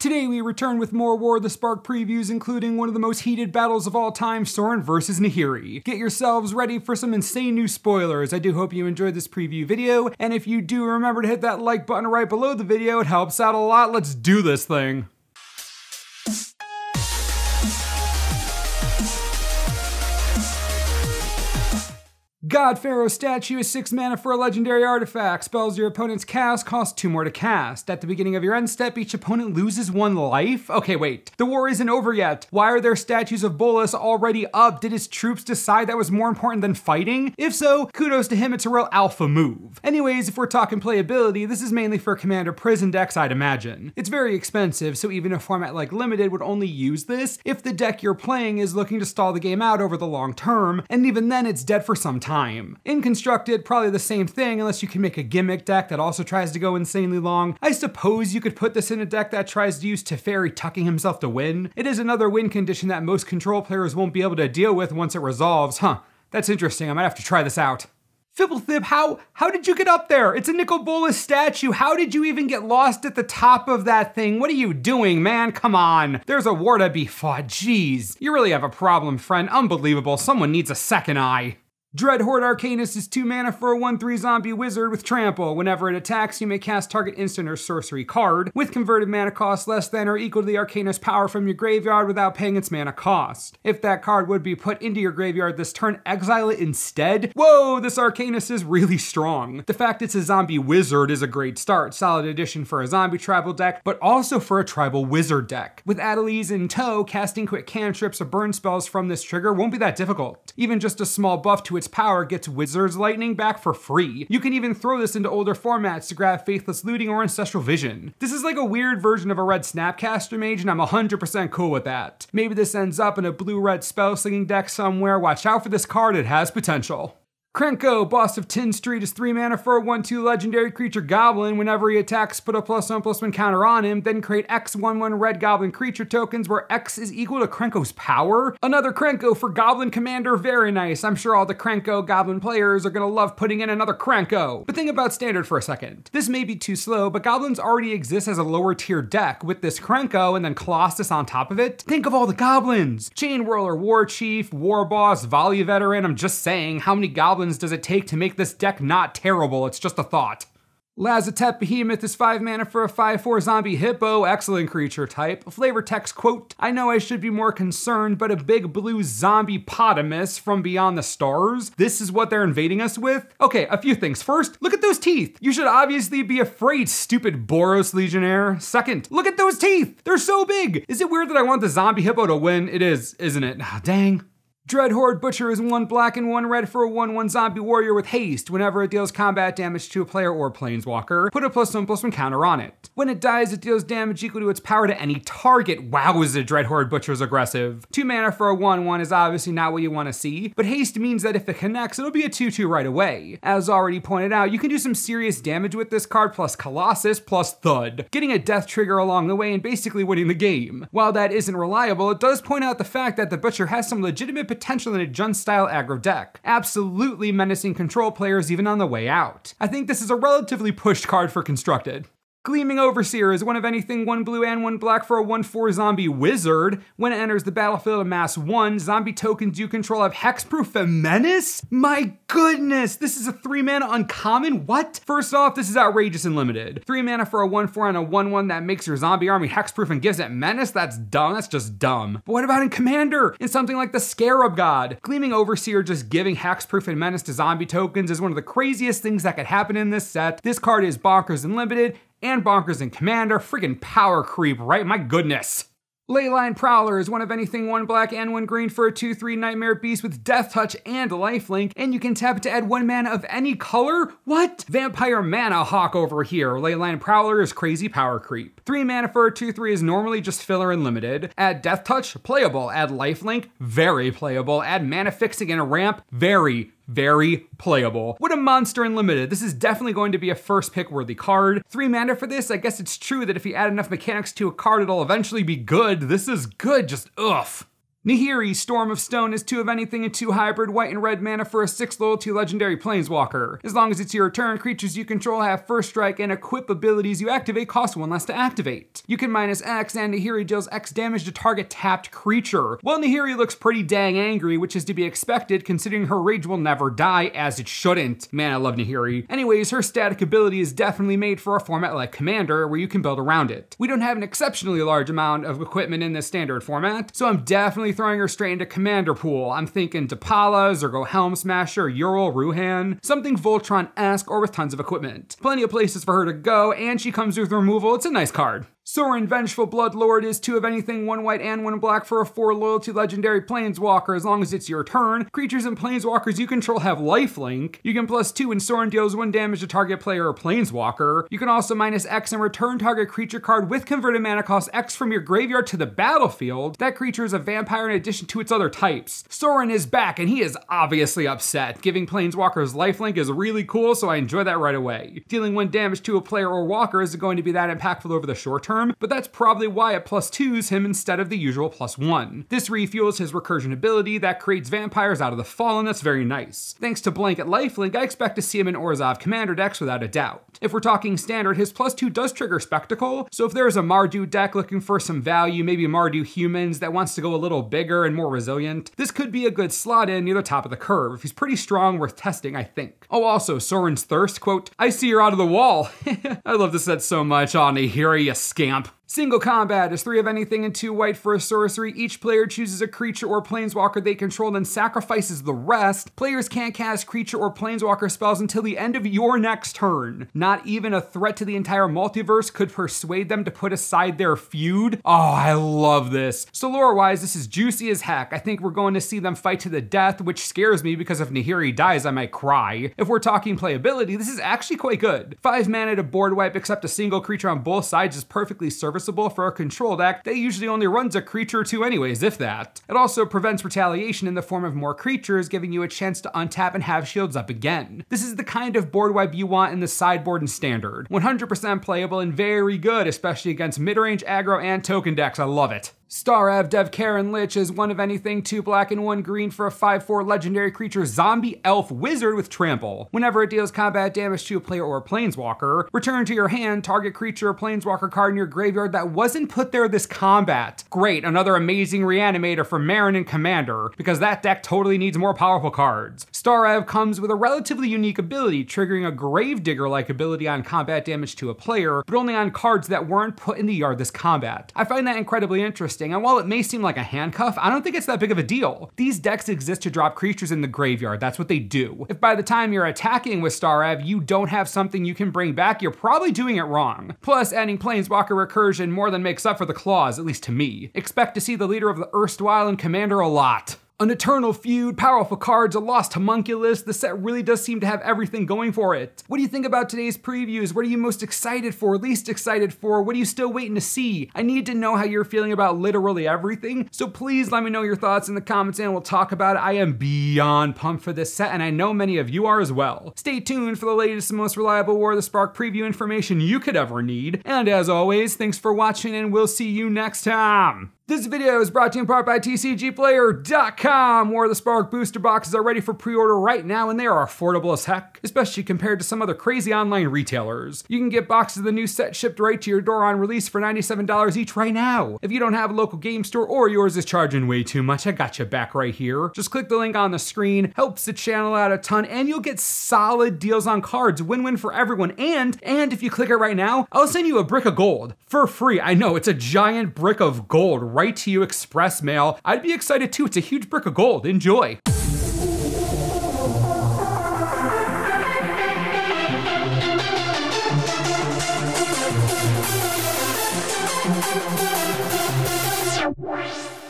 Today we return with more War of the Spark previews, including one of the most heated battles of all time, Soren versus Nahiri. Get yourselves ready for some insane new spoilers. I do hope you enjoyed this preview video, and if you do, remember to hit that like button right below the video. It helps out a lot. Let's do this thing. God Pharaoh statue is 6 mana for a legendary artifact. Spells your opponent's cast cost 2 more to cast. At the beginning of your end step, each opponent loses 1 life? Okay, wait. The war isn't over yet. Why are there statues of Bolas already up? Did his troops decide that was more important than fighting? If so, kudos to him, it's a real alpha move. Anyways, if we're talking playability, this is mainly for Commander Prison decks, I'd imagine. It's very expensive, so even a format like Limited would only use this if the deck you're playing is looking to stall the game out over the long term, and even then it's dead for some time. In Constructed, probably the same thing unless you can make a gimmick deck that also tries to go insanely long. I suppose you could put this in a deck that tries to use Teferi tucking himself to win. It is another win condition that most control players won't be able to deal with once it resolves. That's interesting, I might have to try this out. Fibblethip, how did you get up there? It's a Nicol Bolas statue. How did you even get lost at the top of that thing? What are you doing, man? Come on. There's a war to be fought. Jeez. You really have a problem, friend. Unbelievable. Someone needs a second eye. Dreadhorde Arcanist is 2 mana for a 1/3 zombie wizard with trample. Whenever it attacks, you may cast target instant or sorcery card with converted mana cost less than or equal to the Arcanist power from your graveyard without paying its mana cost. If that card would be put into your graveyard this turn, exile it instead. Whoa, this Arcanist is really strong. The fact it's a zombie wizard is a great start. Solid addition for a zombie tribal deck, but also for a tribal wizard deck. With Adeliz in tow, casting quick cantrips or burn spells from this trigger won't be that difficult. Even just a small buff to its power gets Wizard's Lightning back for free. You can even throw this into older formats to grab Faithless Looting or Ancestral Vision. This is like a weird version of a red Snapcaster Mage, and I'm 100% cool with that. Maybe this ends up in a blue-red spell slinging deck somewhere. Watch out for this card, it has potential. Krenko, Boss of Tin Street, is 3 mana for a 1/2 legendary creature goblin. Whenever he attacks, put a +1/+1 counter on him, then create X 1/1 red goblin creature tokens where X is equal to Krenko's power. Another Krenko for Goblin Commander, very nice. I'm sure all the Krenko goblin players are gonna love putting in another Krenko. But think about standard for a second. This may be too slow, but goblins already exist as a lower tier deck with this Krenko and then Colossus on top of it. Think of all the goblins. Chain Whirler, War Chief, War Boss, Volley Veteran. I'm just saying, how many goblins does it take to make this deck not terrible? It's just a thought. Lazotep Behemoth is 5 mana for a 5/4 zombie hippo, excellent creature type. Flavor text quote, I know I should be more concerned, but a big blue zombie potamus from beyond the stars? This is what they're invading us with? Okay, a few things. First, look at those teeth. You should obviously be afraid, stupid Boros Legionnaire. Second, look at those teeth. They're so big. Is it weird that I want the zombie hippo to win? It is, isn't it? Dang. Dreadhorde Butcher is 1 black and 1 red for a 1/1 zombie warrior with haste. Whenever it deals combat damage to a player or planeswalker, put a +1/+1 counter on it. When it dies, it deals damage equal to its power to any target. Wow, is it Dreadhorde Butcher's aggressive. 2 mana for a 1/1 is obviously not what you want to see, but haste means that if it connects, it'll be a 2/2 right away. As already pointed out, you can do some serious damage with this card plus Colossus plus Thud, getting a death trigger along the way and basically winning the game. While that isn't reliable, it does point out the fact that the Butcher has some legitimate potential in a Jund-style aggro deck. Absolutely menacing control players even on the way out. I think this is a relatively pushed card for Constructed. Gleaming Overseer is 1 of anything 1 blue and 1 black for a 1/4 zombie wizard. When it enters the battlefield, amass 1. Zombie tokens you control have hexproof and menace? My goodness, this is a 3 mana uncommon? What? First off, this is outrageous and limited. 3 mana for a 1/4 and a 1/1 that makes your zombie army hexproof and gives it menace? That's dumb, that's just dumb. But what about in Commander? In something like the Scarab God? Gleaming Overseer just giving hexproof and menace to zombie tokens is one of the craziest things that could happen in this set. This card is bonkers and limited, and bonkers in Commander. Friggin' power creep, right? My goodness. Leyline Prowler is 1 of anything 1 black and 1 green for a 2/3 Nightmare Beast with Death Touch and Lifelink, and you can tap it to add 1 mana of any color? What? Vampire Mana Hawk over here. Leyline Prowler is crazy power creep. 3 mana for a 2/3 is normally just filler and limited. Add Death Touch, playable. Add Lifelink, very playable. Add Mana Fixing and a ramp, very playable. What a monster and limited. This is definitely going to be a first pick worthy card. 3 mana for this, I guess it's true that if you add enough mechanics to a card, it'll eventually be good. This is good, just ugh. Nahiri, Storm of Stone, is 2 of anything and 2 hybrid white and red mana for a 6 loyalty legendary planeswalker. As long as it's your turn, creatures you control have first strike and equip abilities you activate cost 1 less to activate. You can -X and Nahiri deals X damage to target tapped creature. Well, Nahiri looks pretty dang angry, which is to be expected considering her rage will never die, as it shouldn't. Man, I love Nahiri. Anyways, her static ability is definitely made for a format like Commander where you can build around it. We don't have an exceptionally large amount of equipment in this standard format, so I'm definitely throwing her straight into Commander pool. I'm thinking Depala, Zergo Helm Smasher, Ural, Ruhan, something Voltron-esque or with tons of equipment. Plenty of places for her to go, and she comes with removal. It's a nice card. Sorin, Vengeful Bloodlord, is 2 of anything, 1 white and 1 black for a 4 loyalty legendary planeswalker. As long as it's your turn, creatures and planeswalkers you control have lifelink. You can +2 and Sorin deals 1 damage to target player or planeswalker. You can also -X and return target creature card with converted mana cost X from your graveyard to the battlefield. That creature is a vampire in addition to its other types. Sorin is back and he is obviously upset. Giving planeswalkers lifelink is really cool, so I enjoy that right away. Dealing 1 damage to a player or walker isn't going to be that impactful over the short term, but that's probably why it +2s him instead of the usual +1. This refuels his recursion ability that creates vampires out of the Fallen. That's very nice. Thanks to blanket lifelink, I expect to see him in Orzhov Commander decks without a doubt. If we're talking standard, his +2 does trigger Spectacle, so if there's a Mardu deck looking for some value, maybe Mardu Humans that wants to go a little bigger and more resilient, this could be a good slot in near the top of the curve. He's pretty strong, worth testing, I think. Oh, also, Sorin's Thirst, quote, "I see you're out of the wall." I love this set so much. Oh, Nahiri, you scamp. Single combat is 3 of anything and 2 white for a sorcery. Each player chooses a creature or planeswalker they control, then sacrifices the rest. Players can't cast creature or planeswalker spells until the end of your next turn. Not even a threat to the entire multiverse could persuade them to put aside their feud. Oh, I love this. So lore-wise, this is juicy as heck. I think we're going to see them fight to the death, which scares me because if Nahiri dies, I might cry. If we're talking playability, this is actually quite good. 5 mana to board wipe except a single creature on both sides is perfectly serviceable for a control deck that usually only runs a creature or 2 anyways, if that. It also prevents retaliation in the form of more creatures, giving you a chance to untap and have shields up again. This is the kind of board wipe you want in the sideboard and standard. 100% playable and very good, especially against mid-range aggro and token decks. I love it. Starev, Devkaren Lich is 1 of anything, 2 black and 1 green for a 5/4 legendary creature zombie elf wizard with trample. Whenever it deals combat damage to a player or a planeswalker, return to your hand target creature or planeswalker card in your graveyard that wasn't put there this combat. Great, another amazing reanimator for Marin and Commander, because that deck totally needs more powerful cards. Starev comes with a relatively unique ability, triggering a Gravedigger-like ability on combat damage to a player, but only on cards that weren't put in the yard this combat. I find that incredibly interesting, and while it may seem like a handcuff, I don't think it's that big of a deal. These decks exist to drop creatures in the graveyard, that's what they do. If by the time you're attacking with Starev, you don't have something you can bring back, you're probably doing it wrong. Plus, adding Planeswalker recursion more than makes up for the claws, at least to me. Expect to see the leader of the erstwhile in Commander a lot. An eternal feud, powerful cards, a lost homunculus, the set really does seem to have everything going for it. What do you think about today's previews? What are you most excited for, least excited for? What are you still waiting to see? I need to know how you're feeling about literally everything, so please let me know your thoughts in the comments and we'll talk about it. I am beyond pumped for this set, and I know many of you are as well. Stay tuned for the latest and most reliable War of the Spark preview information you could ever need, and as always, thanks for watching and we'll see you next time. This video is brought to you in part by TCGplayer.com. War of the Spark booster boxes are ready for pre-order right now and they are affordable as heck, especially compared to some other crazy online retailers. You can get boxes of the new set shipped right to your door on release for $97 each right now. If you don't have a local game store or yours is charging way too much, I got you back right here. Just click the link on the screen, helps the channel out a ton, and you'll get solid deals on cards, win-win for everyone. And if you click it right now, I'll send you a brick of gold for free. I know, it's a giant brick of gold right to you express mail. I'd be excited too. It's a huge brick of gold. Enjoy. Wow.